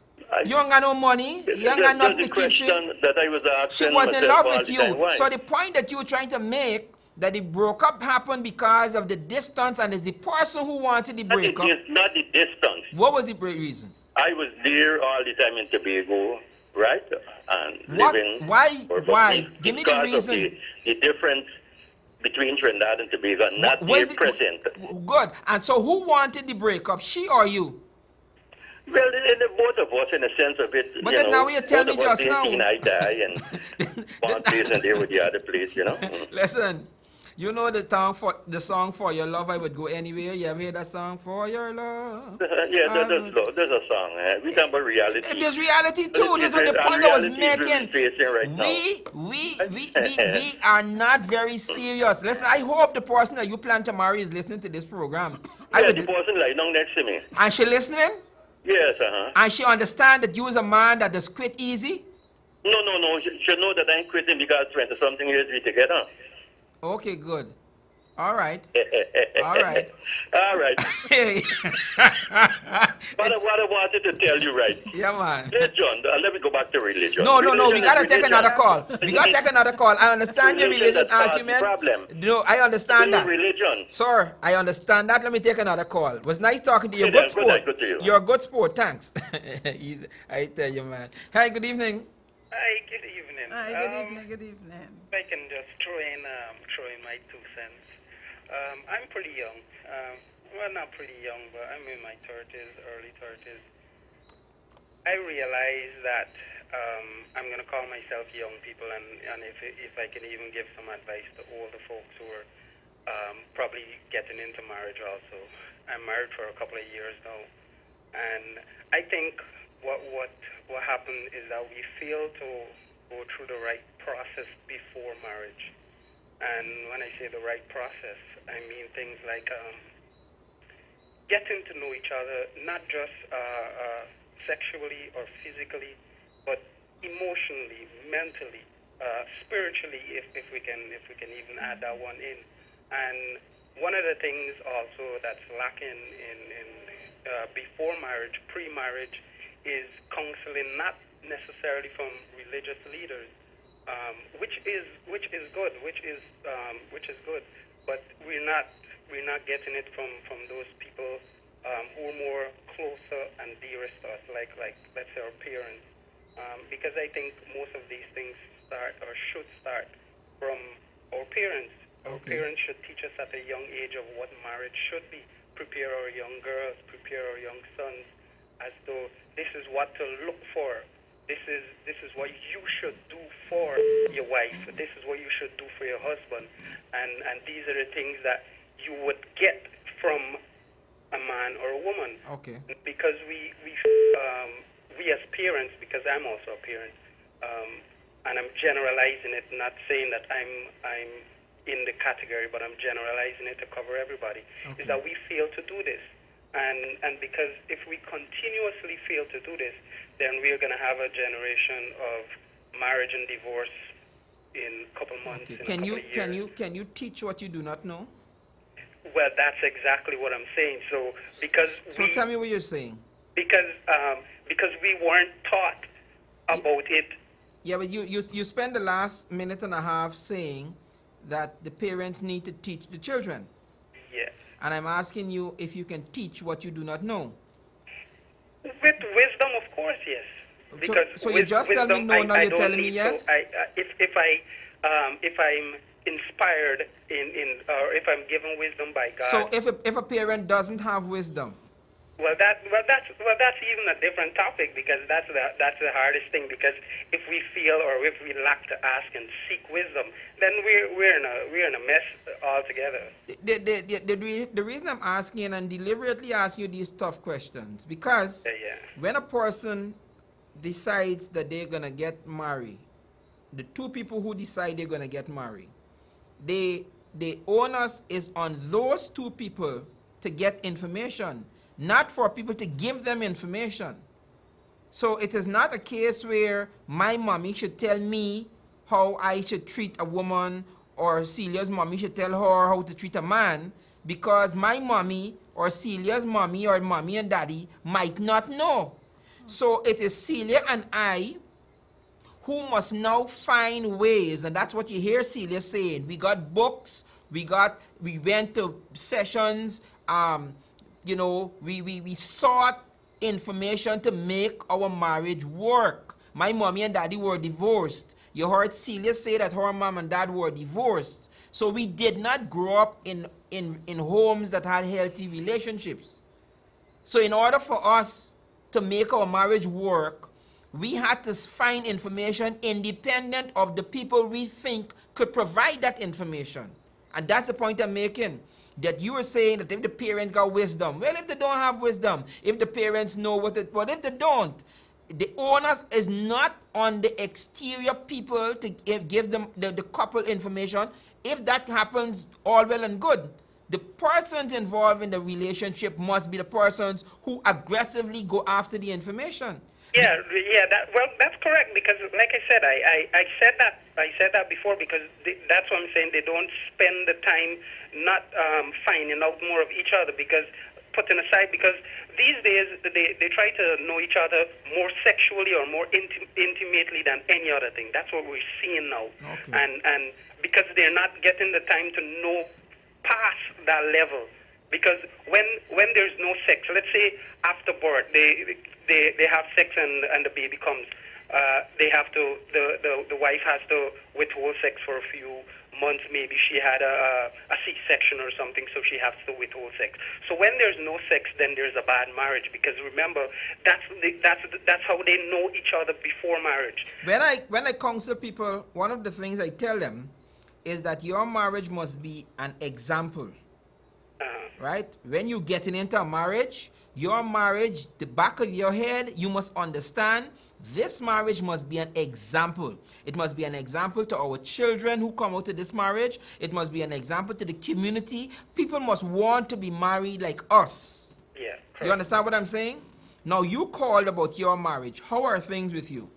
You ain't got no money. You ain't got nothing to keep you. That I was asking she was in love with you. Time, so the point that you were trying to make, that the breakup happened because of the distance and the person who wanted the breakup. Not the distance. What was the reason? I was there all the time in Tobago, right? And living. Why? Give me the reason. Of the difference between Trinidad and Tobago, not near present. Good. And so who wanted the breakup, she or you? Well, both of us, in a sense of it. But then now you tell me just now. I die and one place and there with the other place, you know. Listen, you know the song For Your Love, I Would Go Anywhere. You ever heard that song, For Your Love? Yeah, there's a song. We talk about reality. There's reality too. This is what the point I was making. We are not very serious. Listen, I hope the person that you plan to marry is listening to this program. Yeah, the person lying down next to me. And she listening? Yes, And she understand that you is a man that does quit easy? No. She know that I'm quitting because 20-something years we together. Okay, good. All right. All right. What I wanted to tell you, right? Yeah, man. Hey, John, let me go back to religion. No. We got to take another call. I understand your religion argument. No, I understand that. Religion. Sir, I understand that. Let me take another call. It was nice talking to you. Good sport. You're a good sport. Thanks. I tell you, man. Hi, good evening. Hi, good evening. Hi, good evening. If I can just throw in my 2 cents. I'm pretty young. Well, not pretty young, but I'm in my 30s, early 30s. I realize that I'm going to call myself young people, and if I can even give some advice to older folks who are probably getting into marriage also. I'm married for a couple of years now, and I think what happened is that we fail to go through the right process before marriage. And when I say the right process, I mean things like getting to know each other, not just sexually or physically, but emotionally, mentally, spiritually, if we can even add that one in. And one of the things also that's lacking in before marriage, pre-marriage, is counseling, not necessarily from religious leaders. Which is good, but we're not getting it from those people who are more closer and dearest to us, like let's say our parents, because I think most of these things start or should start from our parents. Our Okay. parents should teach us at a young age of what marriage should be. Prepare our young girls, prepare our young sons as though this is what to look for. This is what you should do for your wife. This is what you should do for your husband. And these are the things that you would get from a man or a woman. Okay. Because we as parents, because I'm also a parent, and I'm generalizing it, not saying that I'm in the category, but I'm generalizing it to cover everybody, is that we fail to do this. And because if we continuously fail to do this, then we're going to have a generation of marriage and divorce in a couple months. Okay. In a couple of years. Can you teach what you do not know? Well, that's exactly what I'm saying. So because So tell me what you're saying. because we weren't taught about it. Yeah, but you spend the last minute and a half saying that the parents need to teach the children. Yes. And I'm asking you if you can teach what you do not know. With wisdom, of course, yes. Because so you just tell me no, now you're telling me yes? So if I'm inspired or if I'm given wisdom by God. So if a parent doesn't have wisdom, that's even a different topic, because that's the hardest thing, because if we feel or if we lack to ask and seek wisdom, then we're in a mess altogether. The reason I'm asking and deliberately asking you these tough questions, because when a person decides that they're gonna get married, the two people who decide they're gonna get married, the onus is on those two people to get information, not for people to give them information. So it is not a case where my mommy should tell me how I should treat a woman, or Celia's mommy should tell her how to treat a man, because my mommy or Celia's mommy or mommy and daddy might not know. So it is Celia and I who must now find ways, and that's what you hear Celia saying. We got books, we went to sessions, you know, we sought information to make our marriage work. My mommy and daddy were divorced. You heard Celia say that her mom and dad were divorced. So we did not grow up in homes that had healthy relationships. So in order for us to make our marriage work, we had to find information independent of the people we think could provide that information. And that's the point I'm making. That you were saying that if the parents got wisdom, well, if they don't have wisdom, if the parents know what if they don't, the onus is not on the exterior people to give them the couple information. If that happens, all well and good. The persons involved in the relationship must be the persons who aggressively go after the information. That's correct, because like I said, I said that before, because that's what I'm saying. They don't spend the time not finding out more of each other, because putting aside, because these days they try to know each other more sexually or more intimately than any other thing. That's what we're seeing now. Okay. And because they're not getting the time to know past that level. Because when there's no sex, let's say after birth, they have sex and the baby comes. The wife has to withhold sex for a few months. Maybe she had a C-section or something, so she has to withhold sex. So when there's no sex, then there's a bad marriage, because remember, that's how they know each other before marriage. When I counsel people, one of the things I tell them is that your marriage must be an example. Right? When you're getting into a marriage, your marriage, the back of your head, you must understand this marriage must be an example. It must be an example to our children who come out of this marriage. It must be an example to the community. People must want to be married like us. Yeah. You understand what I'm saying? Now, you called about your marriage. How are things with you?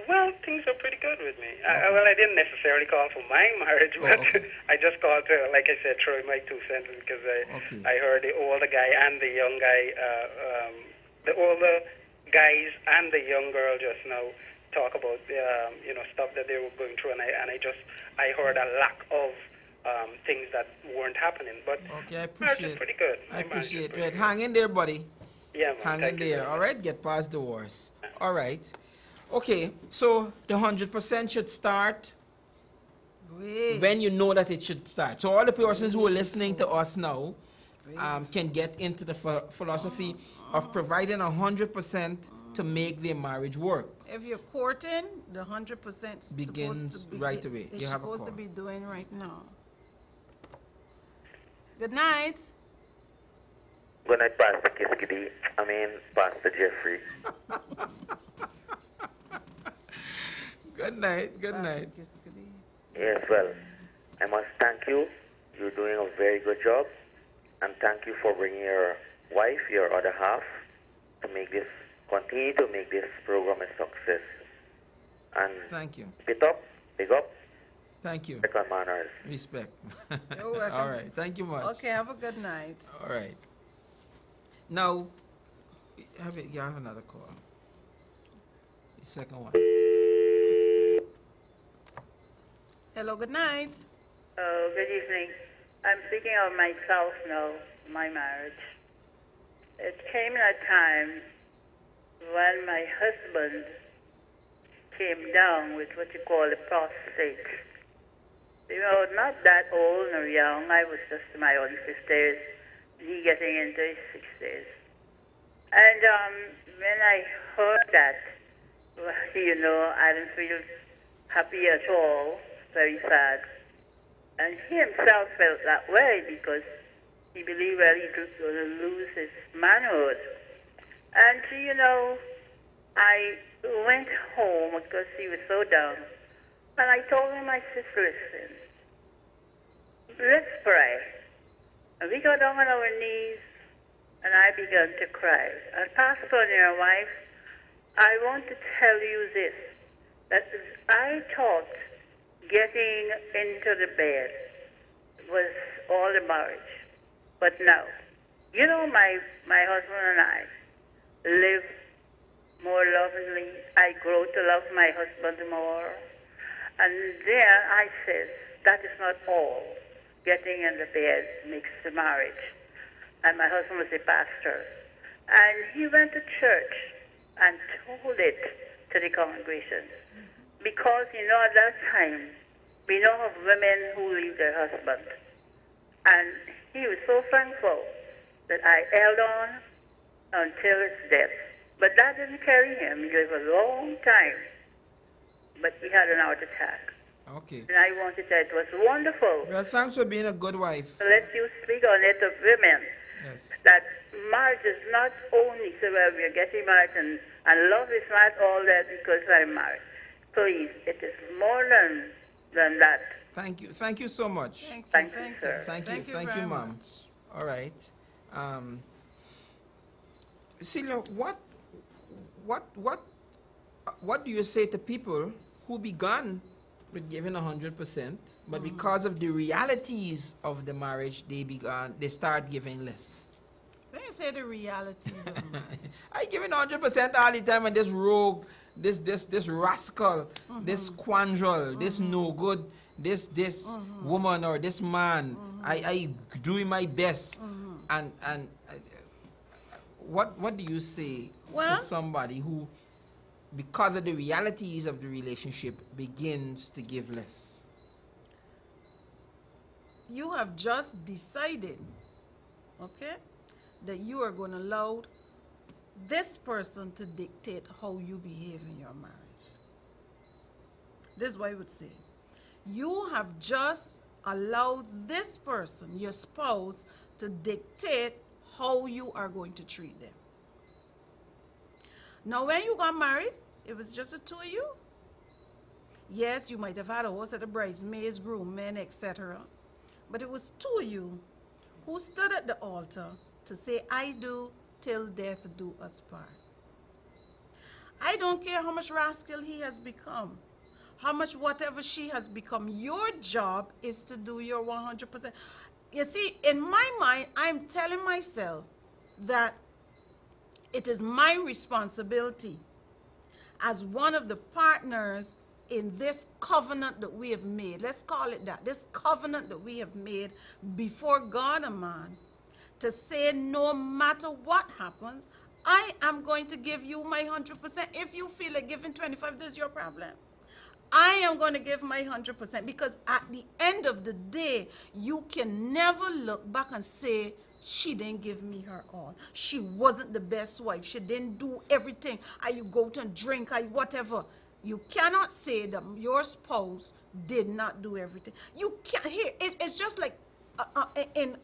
Well, things are pretty good with me. I didn't necessarily call for my marriage, but I just called to, like I said, throw my 2 cents, because I heard the older guy and the young guy, the older guys and the young girl just now talk about stuff that they were going through, and I heard a lack of things that weren't happening. But I appreciate it. Pretty good. I appreciate it. Hang in there, buddy. Yeah, man. Hang in there. All right, get past the worst. All right. Okay, so the 100% should start Wait. when you know that it should start. So all the persons who are listening to us now can get into the philosophy of providing 100% to make their marriage work. If you're courting, the 100% Begins supposed to be right away. It's You have a supposed to call. be doing right now. Good night. Good night, Pastor Kiskidi. I mean, Pastor Jeffrey. Good night, good night. Yes, well, I must thank you. You're doing a very good job. And thank you for bringing your wife, your other half, to make this, continue to make this program a success. And Thank you. pick up, big up, Thank you. second manners. Respect. You're welcome. All right, thank you much. Okay, have a good night. All right. Now, you have another call. The second one. Hello, good night. Oh, good evening. I'm speaking of myself now, my marriage. It came in a time when my husband came down with what you call a prostate. You know, not that old nor young. I was just in my early 50s, he getting into his 60s. And when I heard that, well, you know, I didn't feel happy at all, very sad. And he himself felt that way because he believed that he was going to lose his manhood. And, you know, I went home because he was so down. And I told him, I said, listen, let's pray. And we got down on our knees, and I began to cry. And Pastor and your wife, I want to tell you this, that I thought getting into the bed was all the marriage. But no. You know, my husband and I live more lovingly. I grow to love my husband more. And there I said, that is not all. Getting in the bed makes the marriage. And my husband was a pastor. And he went to church and told it to the congregation. Because, you know, at that time, we know of women who leave their husband. And he was so thankful that I held on until his death. But that didn't carry him. He lived a long time. But he had an heart attack. Okay. And I wanted that. It was wonderful. Well, thanks for being a good wife. So let you speak on it of women. Yes. That marriage is not only so well we are getting married and love is not all that because I'm married. Please, it is more than that. Thank you. Thank you so much. Thank you, Thank you, sir. Thank you. Thank you, very Mom. much. All right. Celia, what do you say to people who began with giving 100%, but because of the realities of the marriage, they start giving less? When you say the realities of marriage, I giving 100% all the time, and this rogue, this rascal, this scoundrel, this no good, this woman or this man, I doing my best, and what do you say Well, to somebody who, because of the realities of the relationship, begins to give less? you have just decided, okay, that you are going to allow this person to dictate how you behave in your marriage. This is what I would say. You have just allowed this person, your spouse, to dictate how you are going to treat them. Now, when you got married, it was just the two of you. Yes, you might have had a host of the bridesmaids, groommen, etc. But it was two of you who stood at the altar to say, I do till death do us part. I don't care how much rascal he has become, how much whatever she has become. Your job is to do your 100%. You see, in my mind, I'm telling myself that it is my responsibility as one of the partners in this covenant that we have made. Let's call it that. This covenant that we have made before God and man, to say no matter what happens, I am going to give you my 100%. If you feel like giving 25, this is your problem. I am going to give my 100% because at the end of the day, you can never look back and say, she didn't give me her all. She wasn't the best wife. She didn't do everything. You go out and drink, whatever. You cannot say that your spouse did not do everything. You can't. Here, it's just like in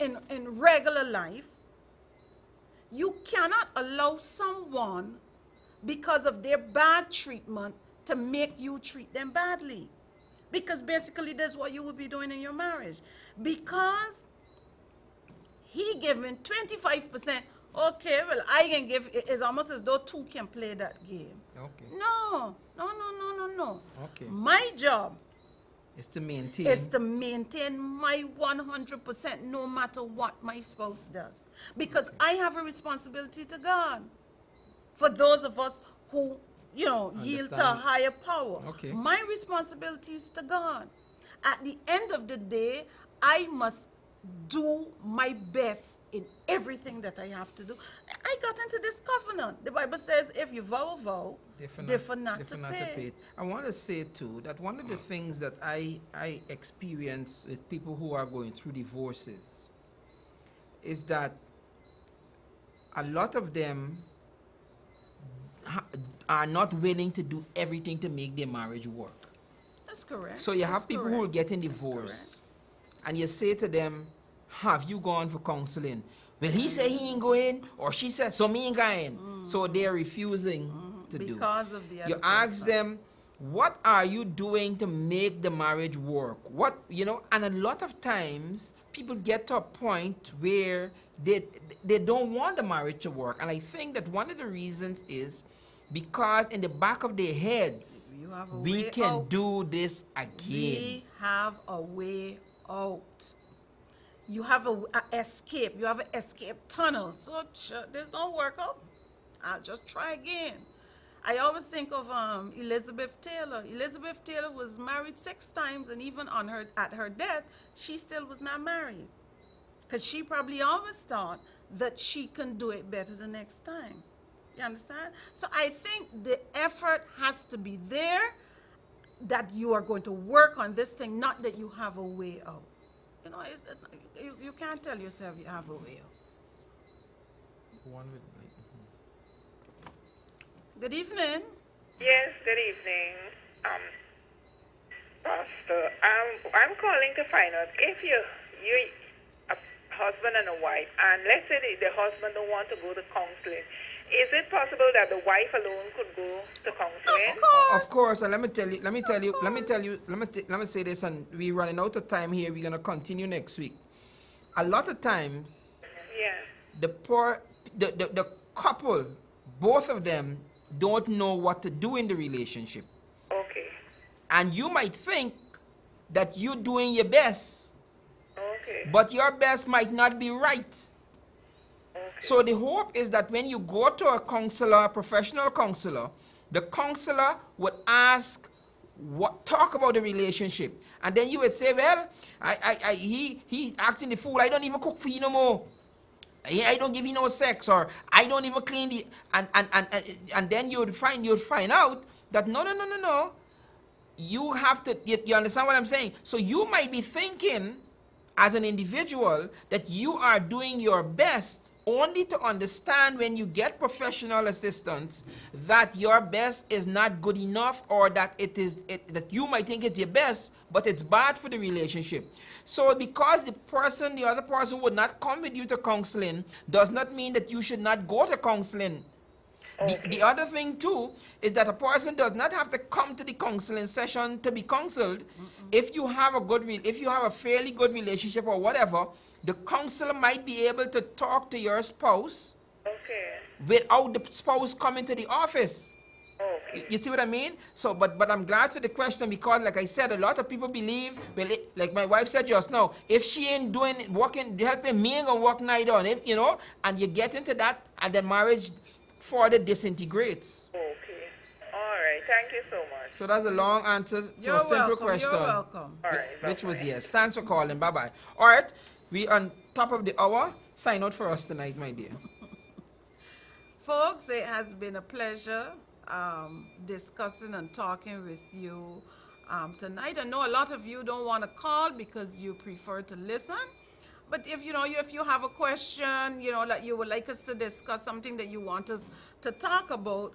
regular life. You cannot allow someone, because of their bad treatment, to make you treat them badly. Because basically that's what you would be doing in your marriage. Because he giving 25%, okay, well, I can give, it's almost as though two can play that game. Okay. No. Okay. My job is to maintain. Is to maintain my 100% no matter what my spouse does. Because I have a responsibility to God. For those of us who, yield to a higher power. Okay. My responsibility is to God. At the end of the day, I must do my best in everything that I have to do. I got into this covenant. The Bible says, if you vow a vow, therefore not to pay. I want to say too that one of the things that I experience with people who are going through divorces is that a lot of them are not willing to do everything to make their marriage work. That's correct. So you have people who are getting divorced, and you say to them, have you gone for counseling? Well, he said he ain't going, or she said, so me ain't going. So they're refusing to do. Because of the other You ask them, what are you doing to make the marriage work? And a lot of times, people get to a point where they don't want the marriage to work. And I think that one of the reasons is because in the back of their heads, we can do this again. We have a way out. You have a escape. You have an escape tunnel. So there's no workout. I'll just try again. I always think of Elizabeth Taylor. Elizabeth Taylor was married 6 times, and even at her death, she still was not married. Because she probably always thought that she can do it better the next time. You understand? So I think the effort has to be there, that you are going to work on this thing, not that you have a way out. You can't tell yourself you have a way out. Good evening. Yes, good evening, Pastor. I'm calling to find out if you a husband and a wife, and let's say the husband don't want to go to counseling. Is it possible that the wife alone could go to counseling? Of course, and let me say this, and we're running out of time here. We're gonna continue next week. A lot of times, the couple, both of them, don't know what to do in the relationship. Okay. And you might think that you're doing your best. Okay. But your best might not be right. Okay. So the hope is that when you go to a counselor, a professional counselor, the counselor would talk about the relationship. And then you would say, well, he acting the fool. I don't even cook for you no more. I don't give you no sex, or I don't even clean the, and then you'd find out that no. You have to, you understand what I'm saying? So you might be thinking as an individual that you are doing your best, only to understand when you get professional assistance that your best is not good enough, or that that you might think it's your best, but it's bad for the relationship. So because the other person would not come with you to counseling, does not mean that you should not go to counseling. Okay. The other thing too is that a person does not have to come to the counseling session to be counseled. If you have a fairly good relationship or whatever, the counselor might be able to talk to your spouse without the spouse coming to the office. Okay. You see what I mean? So, but I'm glad for the question, because, like I said, a lot of people believe, well, like my wife said just now, if she ain't helping me, ain't gonna work neither. And and you get into that, and then marriage further disintegrates. Okay. All right. Thank you so much. So that's a long answer to a simple question. You're welcome. All right. Which was yes. Thanks for calling. Bye-bye. All right. We on top of the hour. Sign out for us tonight, my dear. Folks, it has been a pleasure discussing and talking with you tonight. I know a lot of you don't want to call because you prefer to listen. But if you have a question, that you would like us to discuss, something that you want us to talk about,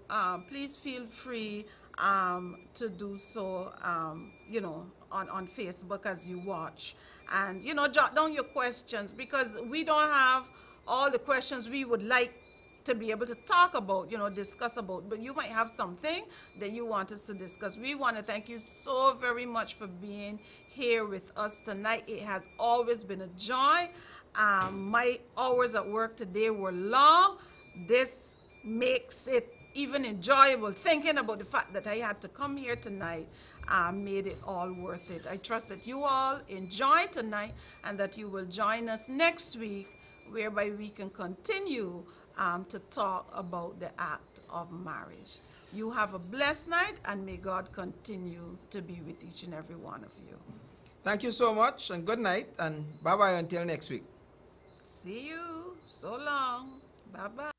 please feel free to do so, on Facebook as you watch. And, jot down your questions, because we don't have all the questions we would like to be able to talk about, discuss about, but you might have something that you want us to discuss. We want to thank you so very much for being here with us tonight. It has always been a joy. My hours at work today were long. This makes it even enjoyable. Thinking about the fact that I had to come here tonight made it all worth it. I trust that you all enjoyed tonight and that you will join us next week, whereby we can continue to talk about the act of marriage. You have a blessed night, and may God continue to be with each and every one of you. Thank you so much, and good night, and bye-bye until next week. See you. So long. Bye-bye.